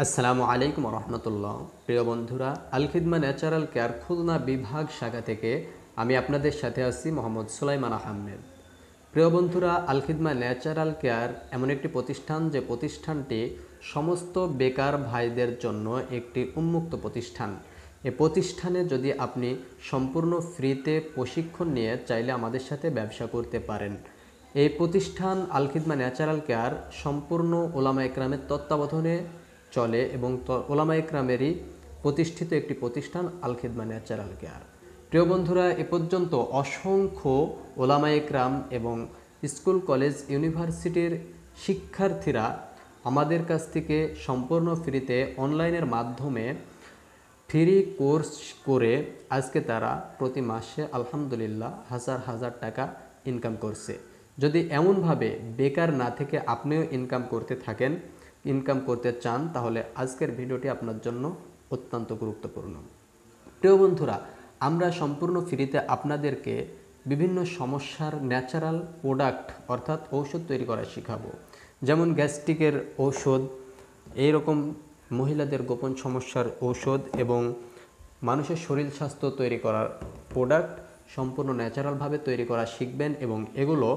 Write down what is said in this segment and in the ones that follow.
আসসালামু আলাইকুম রহমতুল্লাহ। প্রিয় বন্ধুরা, আল খিদমা ন্যাচারাল কেয়ার খুলনা বিভাগ শাখা থেকে আমি আপনাদের সাথে আছি মোহাম্মদ সুলাইমান আহমেদ। প্রিয় বন্ধুরা, আল খিদমা ন্যাচারাল কেয়ার এমন একটি প্রতিষ্ঠান যে প্রতিষ্ঠানটি সমস্ত বেকার ভাইদের জন্য একটি উন্মুক্ত প্রতিষ্ঠান। এই প্রতিষ্ঠানে যদি আপনি সম্পূর্ণ ফ্রিতে প্রশিক্ষণ নিয়ে চাইলে আমাদের সাথে ব্যবসা করতে পারেন। এই প্রতিষ্ঠান আল খিদমা ন্যাচারাল কেয়ার সম্পূর্ণ ওলামা একরামের তত্ত্বাবধানে চলে এবং ওলামা একরামেরই প্রতিষ্ঠিত একটি প্রতিষ্ঠান আল খিদমা ন্যাচারাল কেয়ার। প্রিয় বন্ধুরা, এ পর্যন্ত অসংখ্য ওলামা একরাম এবং স্কুল কলেজ ইউনিভার্সিটির শিক্ষার্থীরা আমাদের কাছ থেকে সম্পূর্ণ ফ্রিতে অনলাইনের মাধ্যমে ফ্রি কোর্স করে আজকে তারা প্রতি মাসে আলহামদুলিল্লাহ হাজার হাজার টাকা ইনকাম করছে। যদি এমনভাবে বেকার না থেকে আপনিও ইনকাম করতে চান, তাহলে আজকের ভিডিওটি আপনার জন্য অত্যন্ত গুরুত্বপূর্ণ। প্রিয় বন্ধুরা, আমরা সম্পূর্ণ ফ্রিতে আপনাদেরকে বিভিন্ন সমস্যার ন্যাচারাল প্রোডাক্ট অর্থাৎ ঔষধ তৈরি করা শেখাবো। যেমন গ্যাস্ট্রিকের ঔষধ, এইরকম মহিলাদের গোপন সমস্যার ঔষধ এবং মানুষের শরীর স্বাস্থ্য তৈরি করার প্রোডাক্ট সম্পূর্ণ ন্যাচারালভাবে তৈরি করা শিখবেন এবং এগুলো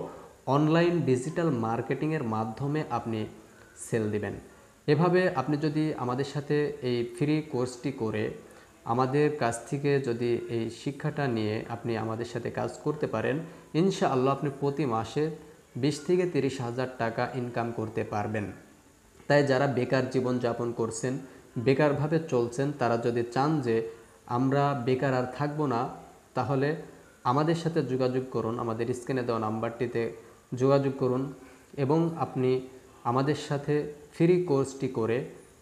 অনলাইন ডিজিটাল মার্কেটিংয়ের মাধ্যমে আপনি সেল দিবেন। এভাবে আপনি যদি আমাদের সাথে এই ফ্রি কোর্সটি করে আমাদের কাছ থেকে যদি এই শিক্ষাটা নিয়ে আপনি আমাদের সাথে কাজ করতে পারেন, ইনশাআল্লাহ আপনি প্রতি মাসে 20 থেকে 30 হাজার টাকা ইনকাম করতে পারবেন। তাই যারা বেকার জীবনযাপন করছেন, বেকারভাবে চলছেন, তারা যদি চান যে আমরা বেকার আর থাকবো না, তাহলে আমাদের সাথে যোগাযোগ করুন। আমাদের স্ক্রিনে দেওয়া নাম্বারটিতে যোগাযোগ করুন এবং আপনি আমাদের সাথে ফ্রি কোর্সটি করে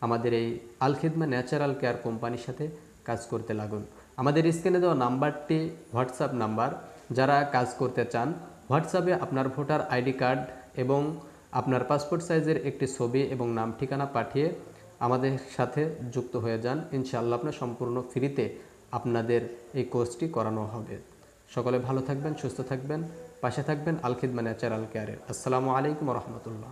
আমাদের এই আল খিদমা ন্যাচারাল কেয়ার কোম্পানির সাথে কাজ করতে লাগুন। আমাদের স্ক্রিনে দেওয়া নাম্বারটি হোয়াটসঅ্যাপ নাম্বার। যারা কাজ করতে চান, হোয়াটসঅ্যাপে আপনার ভোটার আইডি কার্ড এবং আপনার পাসপোর্ট সাইজের একটি ছবি এবং নাম ঠিকানা পাঠিয়ে আমাদের সাথে যুক্ত হয়ে যান। ইনশাআল্লাহ আপনার সম্পূর্ণ ফ্রিতে আপনাদের এই কোর্সটি করানো হবে। সকলে ভালো থাকবেন, সুস্থ থাকবেন, পাশে থাকবেন আল খিদমা ন্যাচারাল কেয়ারের। আসসালামু আলাইকুম রহমতুল্লাহ।